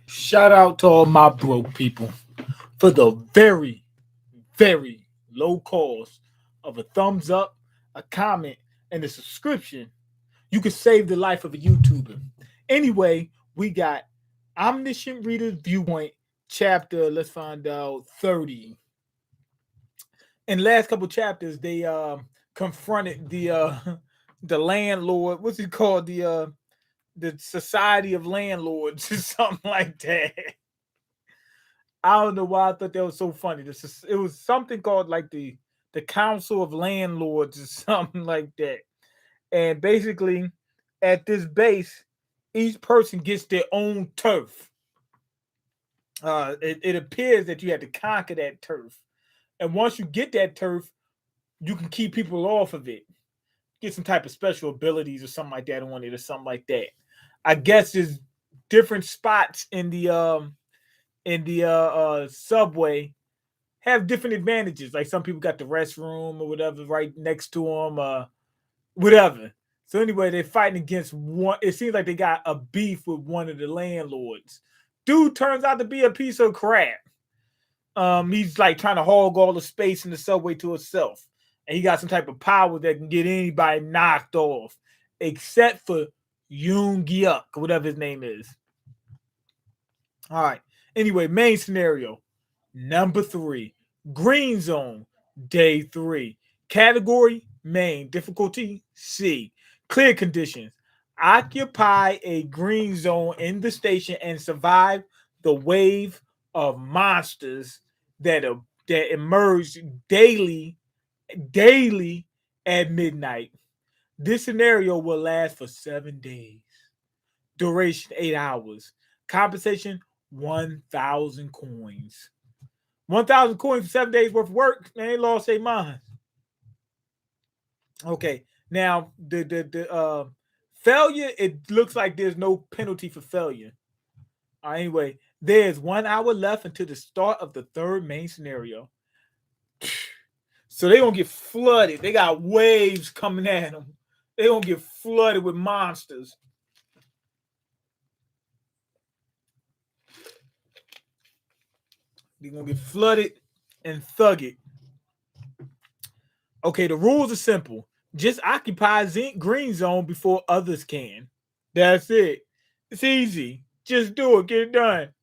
Shout out to all my broke people for the very, very low cost of a thumbs up, a comment, and a subscription. You can save the life of a YouTuber. Anyway, we got Omniscient Reader's Viewpoint, chapter, let's find out, 30. In the last couple chapters, they confronted the landlord. What's it called? The Society of Landlords or something like that. I don't know why I thought that was so funny. It was something called like the Council of Landlords or something like that. And basically, at this base, each person gets their own turf. It appears that you had to conquer that turf, and once you get that turf, you can keep people off of it. Get some type of special abilities or something like that on it or something like that. I guess there's different spots in the subway have different advantages. Like some people got the restroom or whatever right next to them, whatever. So anyway, they're fighting against one. It seems like they got a beef with one of the landlords. Dude turns out to be a piece of crap. He's like trying to hog all the space in the subway to himself, and he got some type of power that can get anybody knocked off, except for Yoon Gyuk, whatever his name is. All right. Anyway, main scenario number 3, green zone, day 3. Category main, difficulty C. Clear conditions. Occupy a green zone in the station and survive the wave of monsters that emerge daily at midnight. This scenario will last for 7 days. Duration 8 hours. Compensation 1,000 coins. 1,000 coins for 7 days worth of work. Man, they lost their minds. Okay, now the failure. It looks like there's no penalty for failure. Anyway, there's 1 hour left until the start of the third main scenario. So they gonna get flooded. They got waves coming at them. They gonna get flooded with monsters. They're gonna get flooded and thugged. Okay, the rules are simple. Just occupy green zone before others can. That's it. It's easy. Just do it. Get it done.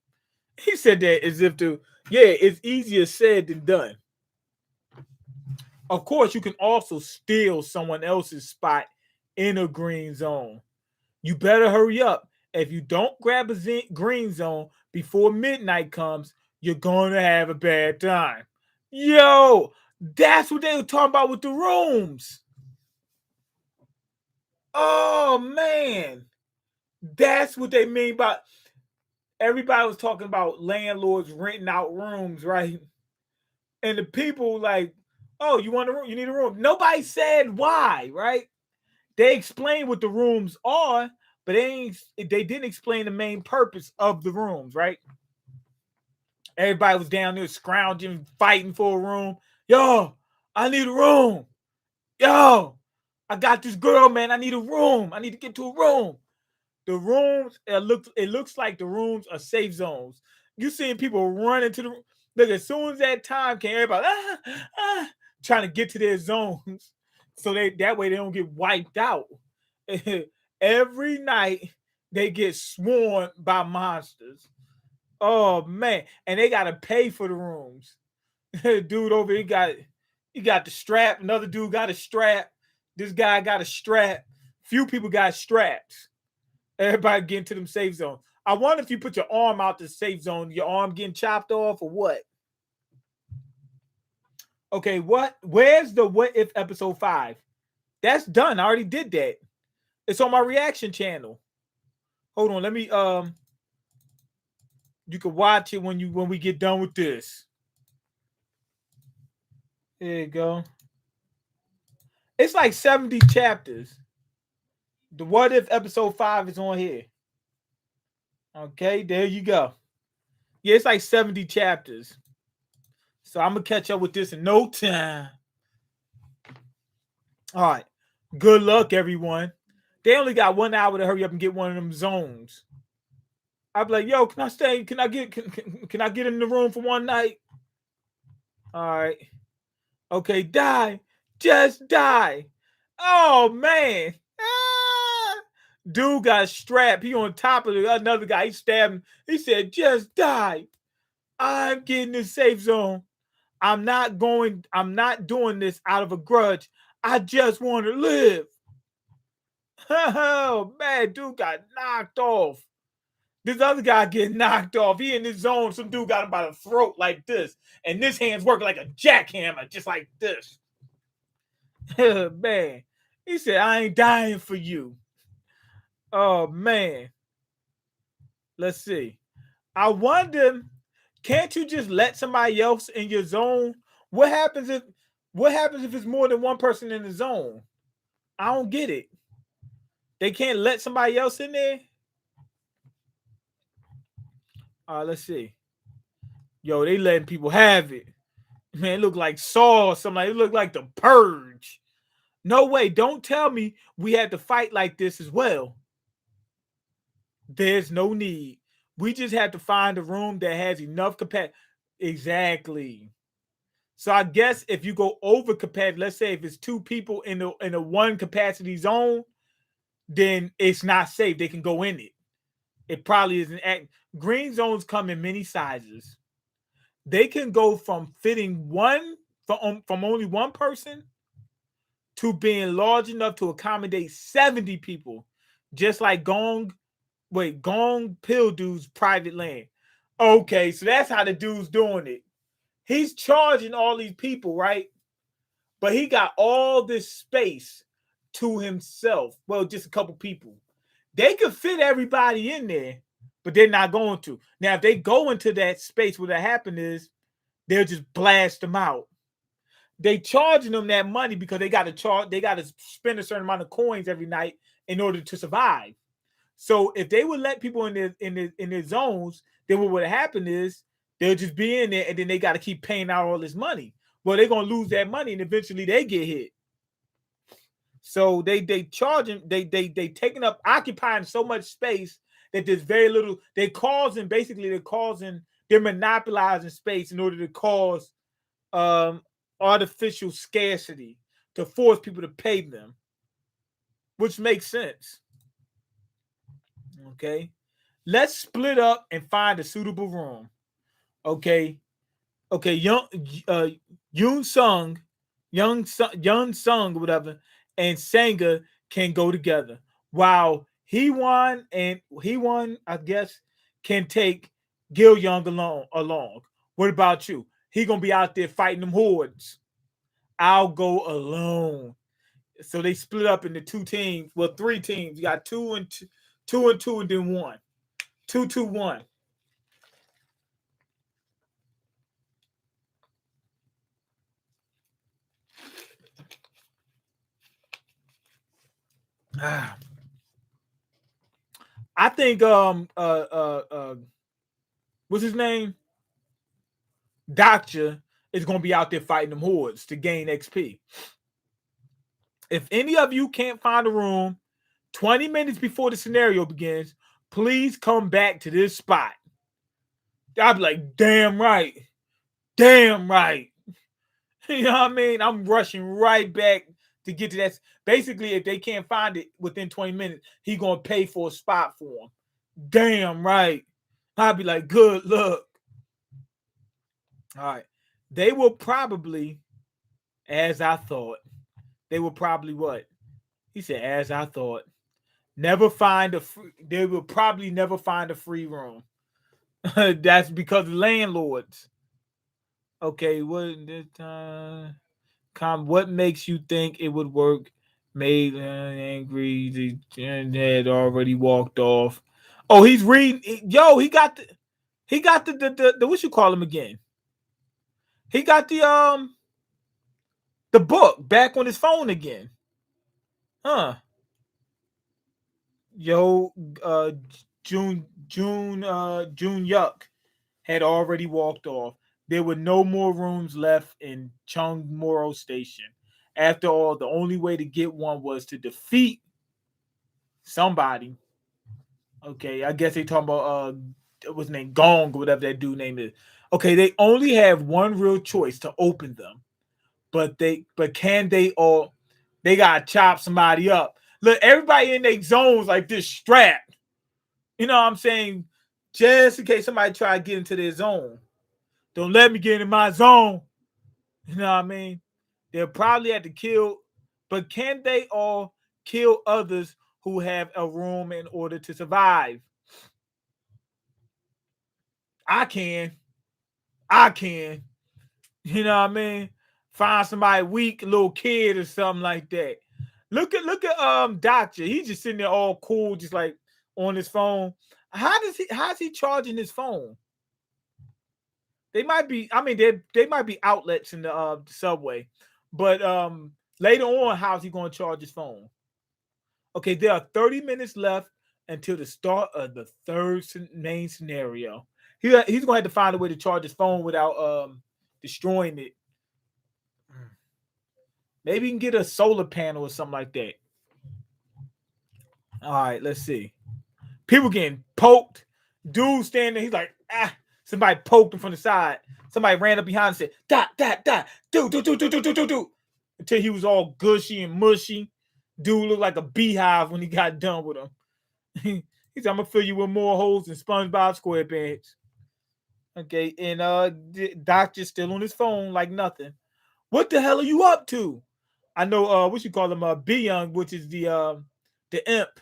He said that as if it's easier said than done. Of course, you can also steal someone else's spot in a green zone. You better hurry up. If you don't grab a green zone before midnight comes, you're going to have a bad time. Yo, that's what they were talking about with the rooms. Oh, man. That's what they mean by everybody was talking about landlords renting out rooms, right? And the people like, oh, you want a room? You need a room. Nobody said why, right? They explained what the rooms are, but they didn't explain the main purpose of the rooms, right? Everybody was down there scrounging, fighting for a room. Yo, I need a room. Yo, I got this girl, man. I need a room. I need to get to a room. The rooms, it looks like the rooms are safe zones. You seeing people run into the room. Look, as soon as that time came, everybody trying to get to their zones. So that way they don't get wiped out. Every night they get swarmed by monsters. Oh man. And they gotta pay for the rooms. Dude over here he got the strap. Another dude got a strap. This guy got a strap. Few people got straps. Everybody getting to them safe zones. I wonder if you put your arm out the safe zone, your arm getting chopped off or what? Okay, where's the what if episode 5? That's done. I already did that. It's on my reaction channel. Hold on, let me you can watch it when we get done with this. There you go. It's like 70 chapters. The what if episode 5 is on here. Okay, there you go. Yeah, it's like 70 chapters. So I'm gonna catch up with this in no time. All right. Good luck, everyone. They only got 1 hour to hurry up and get one of them zones. I'd be like, yo, can I stay? Can I get in the room for one night? All right. Okay, die. Just die. Oh man. Ah. Dude got strapped. He on top of another guy. He stabbed him. He said, just die. I'm getting in safe zone. I'm not doing this out of a grudge. I just want to live. Oh man, dude got knocked off. This other guy getting knocked off. He in his zone. Some dude got him by the throat like this. And this hand's working like a jackhammer, just like this. Man. He said, I ain't dying for you. Oh man. Let's see. I wonder, can't you just let somebody else in your zone? What happens if it's more than one person in the zone? I don't get it. They can't let somebody else in there? Let's see. Yo, they letting people have it. Man, it look like Saw or something. It look like the Purge. No way. Don't tell me we had to fight like this as well. There's no need. We just have to find a room that has enough capacity. Exactly. So I guess if you go over capacity, let's say if it's two people in a one capacity zone, then it's not safe. They can go in it. It probably isn't. Green zones come in many sizes. They can go from fitting from only one person to being large enough to accommodate 70 people, just like Gong Pill Dude's private land. Okay, so that's how the dude's doing it. He's charging all these people, right? But he got all this space to himself. Well, just a couple people. They could fit everybody in there, but they're not going to. Now, if they go into that space, what happen is they'll just blast them out. They charging them that money because they got to spend a certain amount of coins every night in order to survive. So if they would let people in their zones, then what would happen is they'll just be in there and then they got to keep paying out all this money. Well, they're gonna lose that money and eventually they get hit. So they charging, they taking up, occupying so much space that there's very little. They're monopolizing space in order to cause artificial scarcity to force people to pay them, which makes sense. Okay, let's split up and find a suitable room. Okay, Yoon Sung, Young Sung, whatever, and Sanga can go together. While Hee-won, I guess, can take Gil Young along. What about you? He gonna be out there fighting them hordes. I'll go alone. So they split up into two teams. Well, three teams. You got two and two, and then one. 2-2-1. I think what's his name? Doctor is gonna be out there fighting them hordes to gain XP. If any of you can't find a room 20 minutes before the scenario begins, please come back to this spot. I'll be like, damn right. Damn right. You know what I mean? I'm rushing right back to get to that. Basically, if they can't find it within 20 minutes, he gonna pay for a spot for them. Damn right. I'll be like, good luck. All right. They will probably, as I thought, they will probably what? He said, as I thought, they will probably never find a free room. That's because landlords. Okay, what makes you think it would work? Made angry. The had already walked off. Oh, he's reading. Yo, he got the what you call him again? He got the book back on his phone again. Huh. Yo, June Yuck had already walked off. There were no more rooms left in Chung Moro Station. After all, the only way to get one was to defeat somebody. Okay, I guess they talking about what's his name, Gong or whatever that dude name is. Okay, they only have one real choice to open them, but can they all? They gotta chop somebody up. Look, everybody in their zones like this strapped. You know what I'm saying? Just in case somebody try to get into their zone. Don't let me get in my zone. You know what I mean? They'll probably have to kill, but can they all kill others who have a room in order to survive? I can. I can. You know what I mean? Find somebody weak, a little kid or something like that. Look at Doctor. He's just sitting there all cool, just like on his phone. How's he charging his phone? They might be, I mean, they might be outlets in the subway. But later on, how's he gonna charge his phone? Okay, there are 30 minutes left until the start of the third main scenario. He's gonna have to find a way to charge his phone without destroying it. Maybe he can get a solar panel or something like that. All right, let's see. People getting poked. Dude standing there, he's like, ah, somebody poked him from the side. Somebody ran up behind and said, dot, do. Until he was all gushy and mushy. Dude looked like a beehive when he got done with him. He said, I'm gonna fill you with more holes than SpongeBob SquarePants. Okay, and Doctor's still on his phone like nothing. What the hell are you up to? I know what you call him, B Young, which is the imp.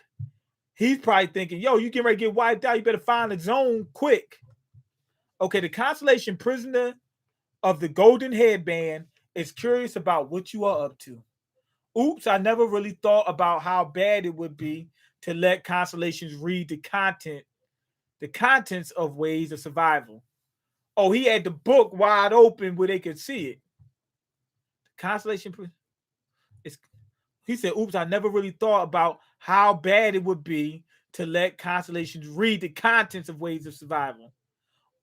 He's probably thinking, yo, you getting ready to get wiped out. You better find a zone quick. Okay, the constellation prisoner of the golden headband is curious about what you are up to. Oops, I never really thought about how bad it would be to let constellations read the contents of ways of survival. Oh, he had the book wide open where they could see it. Constellation, it's, he said, oops, I never really thought about how bad it would be to let constellations read the contents of ways of survival.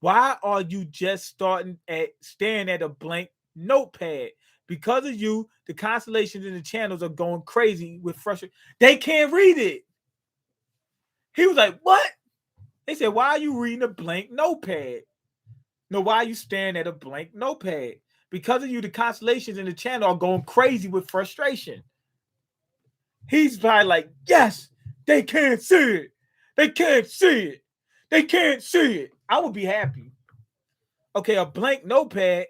Why are you just staring at a blank notepad? Because of you, the constellations in the channels are going crazy with frustration. They can't read it. He was like, what? They said, why are you reading a blank notepad? No, why are you staring at a blank notepad? Because of you, the constellations in the channel are going crazy with frustration. He's probably like, yes, they can't see it. They can't see it. They can't see it. I would be happy. Okay, a blank notepad.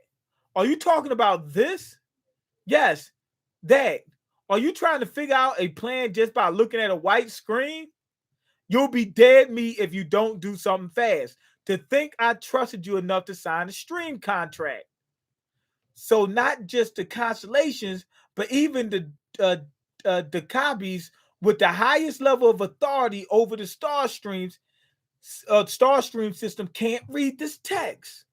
Are you talking about this? Yes, that. Are you trying to figure out a plan just by looking at a white screen? You'll be dead meat if you don't do something fast. To think I trusted you enough to sign a stream contract. So not just the constellations, but even the Kabis with the highest level of authority over the Starstream system can't read this text.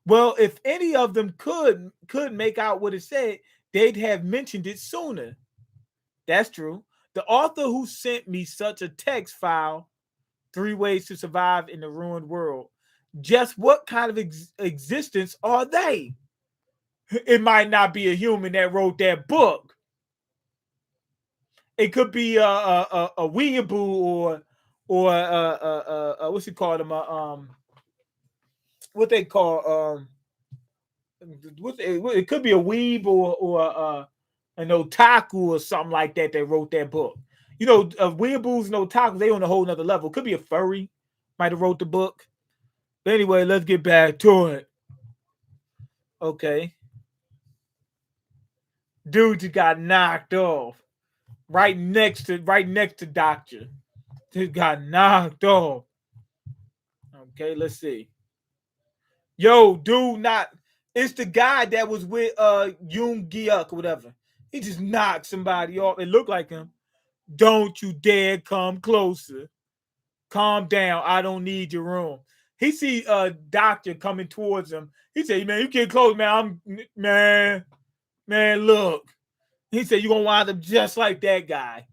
Well, if any of them could make out what it said, they'd have mentioned it sooner. That's true. The author who sent me such a text file, 3 Ways to Survive in the Ruined World, just what kind of existence are they? It might not be a human that wrote that book. It could be a weeaboo or what's it called? What they call it could be a weeb or an otaku or something like that that wrote that book. You know, weeaboos and otakus, they on a whole nother level. Could be a furry, might have wrote the book. But anyway, let's get back to it. Okay. Dude just got knocked off. Right next to Doctor. Just got knocked off. Okay, let's see. Yo, dude, not it's the guy that was with Yoon Gyuk or whatever. He just knocked somebody off. It looked like him. Don't you dare come closer. Calm down. I don't need your room. He see a doctor coming towards him. He said, man, you get close, man. Man, look. He said, you're gonna wind up just like that guy.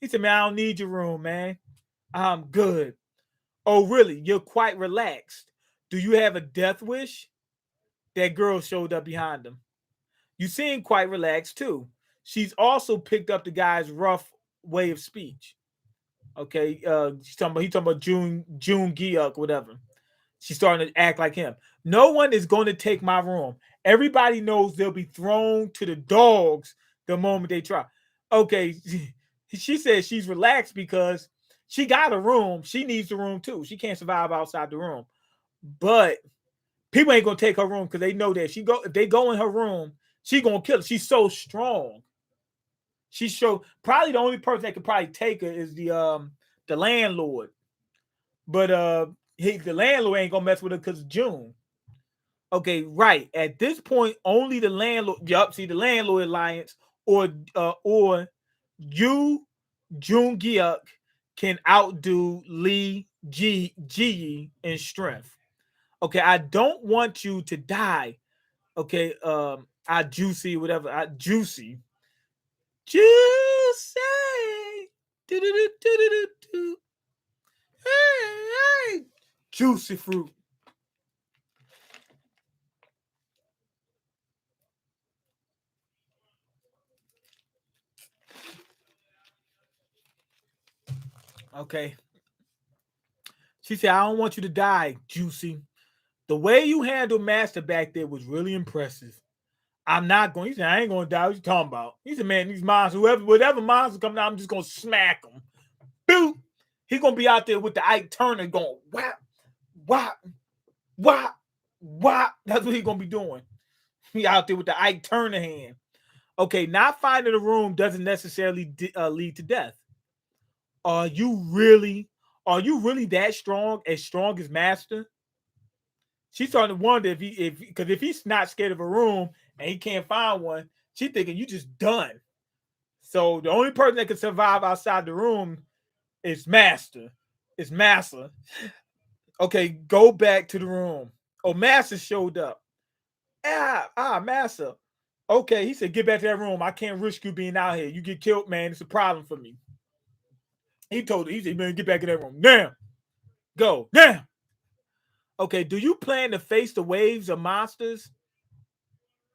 He said, man, I don't need your room, man. I'm good. Oh, really? You're quite relaxed. Do you have a death wish? That girl showed up behind him. You seem quite relaxed too. She's also picked up the guy's rough way of speech. Okay, he's talking about June Giuk, whatever. She's starting to act like him. No one is going to take my room. Everybody knows they'll be thrown to the dogs the moment they try. Okay, she says she's relaxed because she got a room. She needs the room too. She can't survive outside the room. But people ain't gonna take her room because they know that if they go in her room, she gonna kill her. She's so strong. She's so probably the only person that could probably take her is the landlord. But the landlord ain't gonna mess with her because June. Okay, right. At this point, only the landlord. Yup. See, the landlord alliance or you, June Giuk, can outdo Lee Ji in strength. Okay, I don't want you to die. Okay, I juicy whatever. I juicy. Juicy. Do-do-do-do-do-do. Hey, hey. Juicy fruit. Okay. She said, I don't want you to die, Juicy. The way you handled Master back there was really impressive. I'm not going. He said, I ain't going to die. What you talking about? He said, man, these monsters, whatever monsters coming out, I'm just going to smack them. Boom. He's going to be out there with the Ike Turner going, whap, whap, whap, whap. That's what he's going to be doing. He out there with the Ike Turner hand. Okay, not finding a room doesn't necessarily lead to death. Are you really that strong as Master? She's starting to wonder if he's not scared of a room and he can't find one, she's thinking you just done. So the only person that can survive outside the room is Master. It's Master. Okay, go back to the room. Oh, Master showed up. Master. Okay, he said, get back to that room. I can't risk you being out here. You get killed, man. It's a problem for me. He told her, he said, man, get back in that room. Now. Go. Now. Okay, do you plan to face the waves of monsters?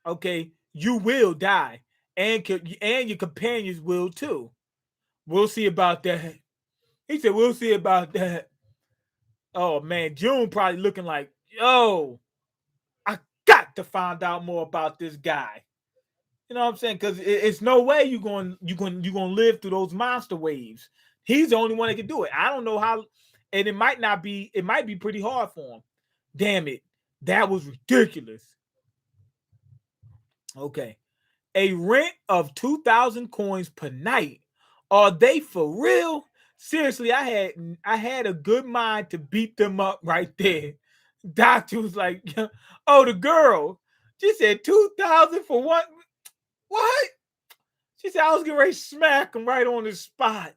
Okay, you will die. And your companions will too. We'll see about that. He said, we'll see about that. Oh, man, June probably looking like, yo, I got to find out more about this guy. You know what I'm saying? Because it's no way you're going to live through those monster waves. He's the only one that can do it. I don't know how, and it might be pretty hard for him. Damn it. That was ridiculous. Okay. A rent of 2,000 coins per night. Are they for real? Seriously, I had a good mind to beat them up right there. Doctor was like, oh, the girl. She said 2,000 for what? What? She said I was getting ready to smack him right on the spot.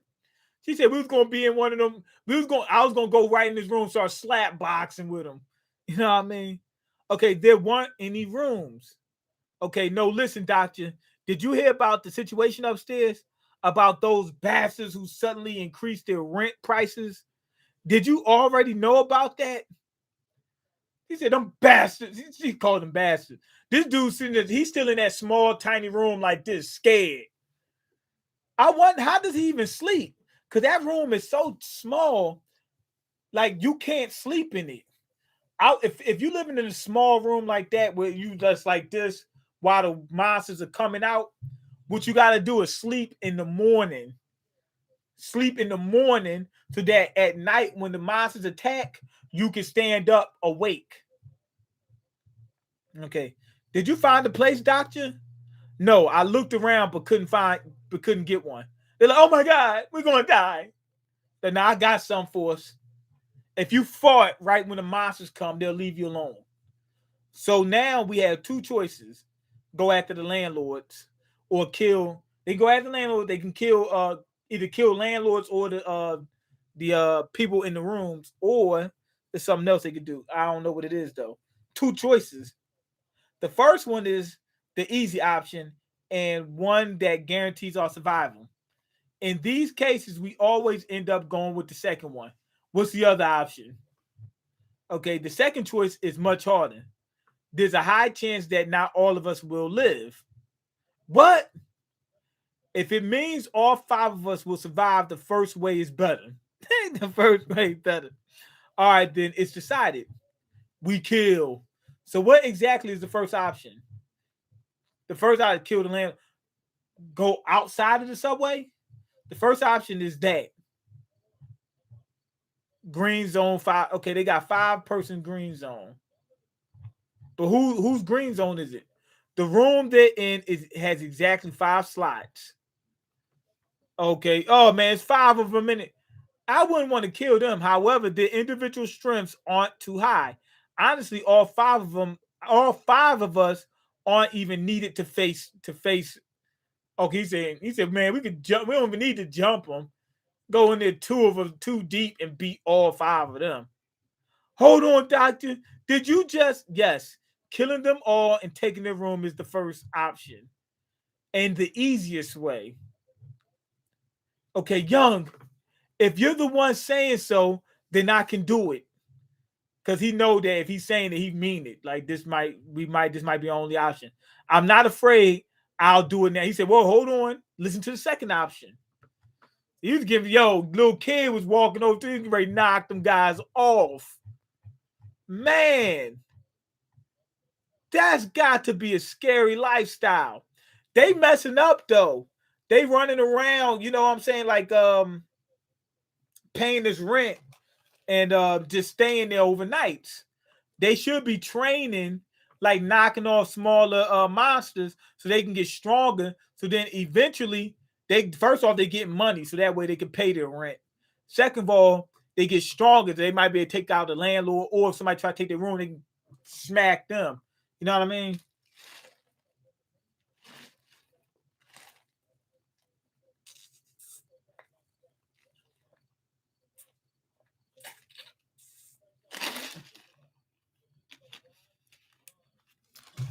She said we was gonna be in one of them. I was gonna go right in this room, start slap boxing with him. You know what I mean? Okay, there weren't any rooms. Okay, no, listen, doctor. Did you hear about the situation upstairs? About those bastards who suddenly increased their rent prices? Did you already know about that? He said, them bastards. He called them bastards. This dude sitting there, he's still in that small, tiny room like this, scared. I wonder, how does he even sleep? Because that room is so small, like you can't sleep in it. If you're living in a small room like that where you just like this while the monsters are coming out, what you got to do is sleep in the morning. Sleep in the morning so that at night when the monsters attack, you can stand up awake. Okay. Did you find the place, doctor? No, I looked around but couldn't get one. They're like, oh my God, we're gonna die. But now I got some for us. If you fart right when the monsters come, they'll leave you alone. So now we have two choices: go after the landlords or kill. They go after the landlord. They can kill either kill landlords or the people in the rooms, or there's something else they could do. I don't know what it is though. Two choices. The first one is the easy option and one that guarantees our survival. In these cases, we always end up going with the second one. What's the other option? Okay, the second choice is much harder. There's a high chance that not all of us will live. What? If it means all 5 of us will survive, the first way is better. The first way is better. All right, then it's decided. We kill. So what exactly is the first option? The first option, kill the land. Go outside of the subway. The first option is that green zone 5. Okay, they got 5-person green zone. But whose green zone is it? The room they're in has exactly 5 slots. Okay. Oh man, it's 5 of them in it. I wouldn't want to kill them. However, their individual strengths aren't too high. Honestly, all 5 of them, all 5 of us aren't even needed to face. Okay, he said, man, we could jump. We don't even need to jump them. Go in there, 2 of them, 2 deep, and beat all 5 of them. Hold on, doctor. Did you just yes? Killing them all and taking their room is the first option, and the easiest way. Okay, Young. If you're the one saying so, then I can do it. Cause he know that if he's saying it, he mean it. Like this might be the only option. I'm not afraid. I'll do it now. He said, well, hold on. Listen to the second option. He was giving, little kid was walking over to him, ready to knock them guys off. Man, that's got to be a scary lifestyle. They messing up though. They running around, you know what I'm saying, like paying this rent and just staying there overnights. They should be training, like knocking off smaller monsters so they can get stronger. So then eventually, first off, they get money so that way they can pay their rent. Second of all, they get stronger. They might be able to take out the landlord, or if somebody try to take their room, they can smack them. You know what I mean?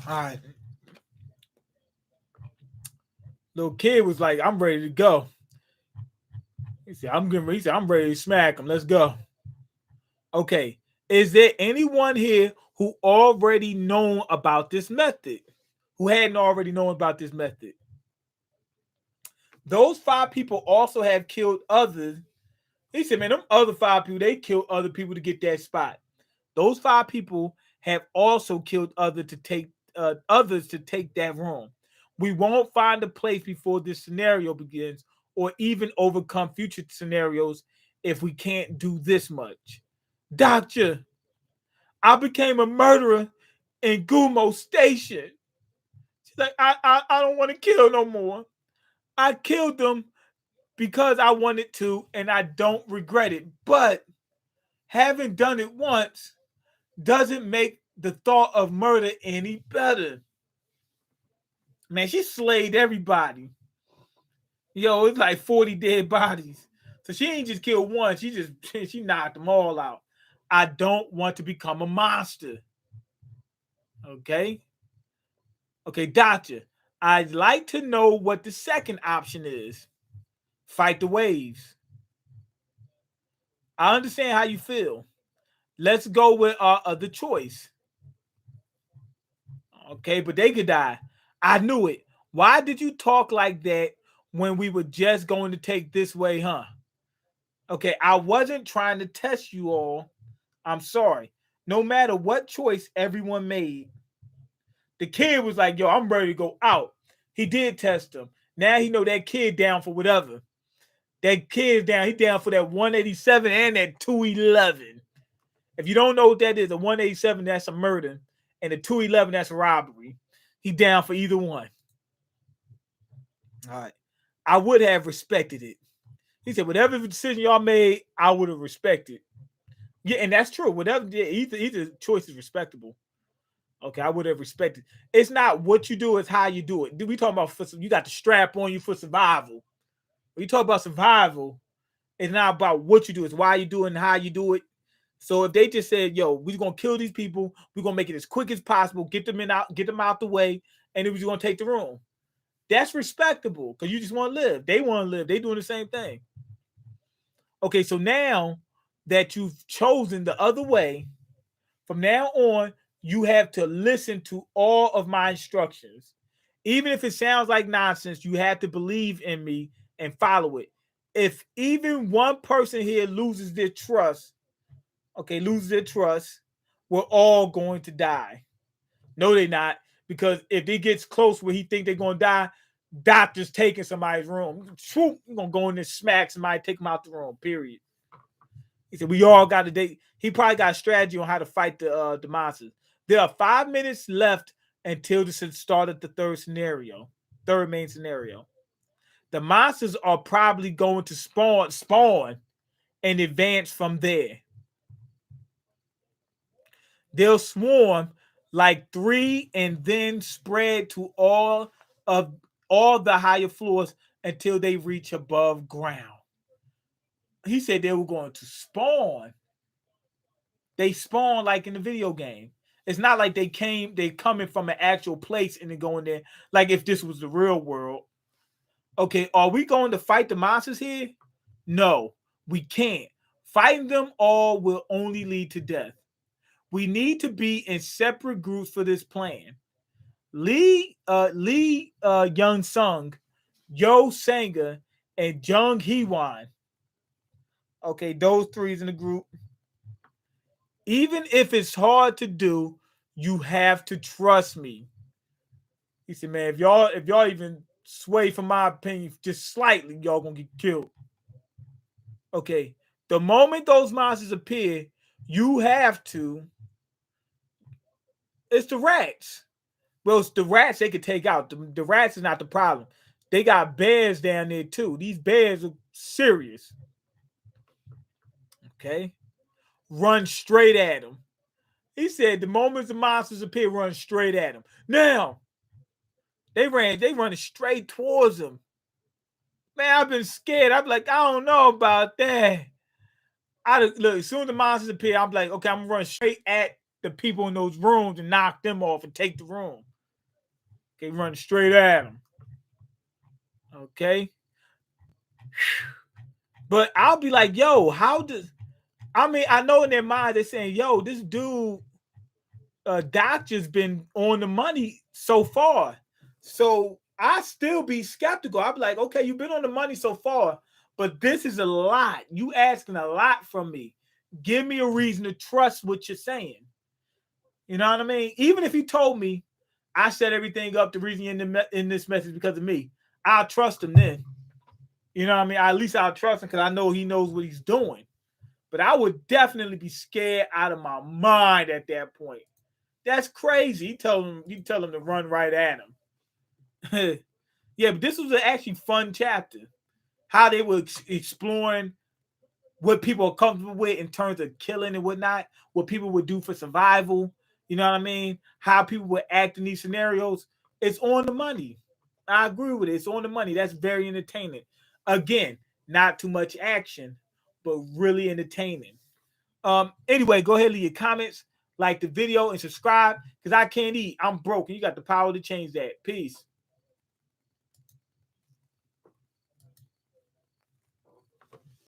All right. Little kid was like, I'm ready to go. He said, I'm ready to smack him. Let's go. Okay. Is there anyone here who already known about this method? Who hadn't already known about this method? Those 5 people also have killed others. He said, man, them other 5 people, they killed other people to get that spot. Those 5 people have also killed others to take that room. We won't find a place before this scenario begins, or even overcome future scenarios if we can't do this much. Doctor, I became a murderer in Gumo Station. She's like, I don't want to kill no more. I killed them because I wanted to, and I don't regret it. But having done it once doesn't make the thought of murder any better. Man, she slayed everybody. It's like 40 dead bodies. So she ain't just killed one. She knocked them all out. I don't want to become a monster. Okay? Okay, doctor. I'd like to know what the second option is. Fight the waves. I understand how you feel. Let's go with our other choice. Okay, but they could die. I knew it. Why did you talk like that when we were just going to take this way, huh? Okay, I wasn't trying to test you all. I'm sorry. No matter what choice everyone made, the kid was like, yo, I'm ready to go out. He did test him. Now he know that kid down for whatever. That kid down, he down for that 187 and that 211. If you don't know what that is, a 187, that's a murder, and a 211, that's a robbery. He down for either one. All right. I would have respected it. He said, whatever decision y'all made, I would have respected. Yeah, and that's true. Whatever, either choice is respectable. Okay, I would have respected. It's not what you do, it's how you do it. We talking about you got the strap on you for survival. When you talk about survival, it's not about what you do, it's why you do it and how you do it. So if they just said, yo, we're gonna kill these people, we're gonna make it as quick as possible, get them out the way, and then we're gonna take the room. That's respectable because you just want to live. They want to live. They doing the same thing. Okay, so now that you've chosen the other way, from now on, you have to listen to all of my instructions. Even if it sounds like nonsense, you have to believe in me and follow it. If even one person here loses their trust, we're all going to die. No, they're not. Because if it gets close where he think they're going to die, doctor's taking somebody's room. Swoop, you're going to go in there, smack somebody, take them out the room, period. He said, we all got a date. He probably got a strategy on how to fight the monsters. There are 5 minutes left until the start of the third main scenario. The monsters are probably going to spawn and advance from there. They'll swarm like 3 and then spread to all the higher floors until they reach above ground. He said they were going to spawn. They spawn like in the video game. It's not like they coming from an actual place and then going there. Like if this was the real world. Okay, are we going to fight the monsters here? No, we can't. Fighting them all will only lead to death. We need to be in separate groups for this plan. Lee Young Sung, Yo Sanga, and Jung Hee-wan. Okay, those 3's in the group. Even if it's hard to do, you have to trust me. He said, man, if y'all even sway from my opinion just slightly, y'all gonna get killed. Okay, the moment those monsters appear, you have to. It's the rats. Well, it's the rats they could take out. The rats is not the problem. They got bears down there too. These bears are serious. Okay. Run straight at them. He said the moment the monsters appear, run straight at them. Now, they running straight towards them. Man, I've been scared. I'm like, I don't know about that. Look, as soon as the monsters appear, I'm like, okay, I'm gonna run straight at the people in those rooms and knock them off and take the room. Okay, run straight at them. Okay. But I'll be like, yo, I know in their mind they're saying, yo, this dude, doctor's been on the money so far. So I still be skeptical. I'll be like, okay, you've been on the money so far, but this is a lot. You asking a lot from me. Give me a reason to trust what you're saying. You know what I mean? Even if he told me I set everything up, the reason you're in this message because of me, I'll trust him then. You know what I mean? At least I'll trust him because I know he knows what he's doing. But I would definitely be scared out of my mind at that point. That's crazy. You tell him to run right at him. Yeah, but this was an actually fun chapter. How they were exploring what people are comfortable with in terms of killing and whatnot, what people would do for survival. You know what I mean? How people would act in these scenarios. It's on the money. I agree with it. It's on the money. That's very entertaining. Again, not too much action, but really entertaining. Anyway, go ahead and leave your comments, like the video, and subscribe because I can't eat. I'm broke. And you got the power to change that. Peace.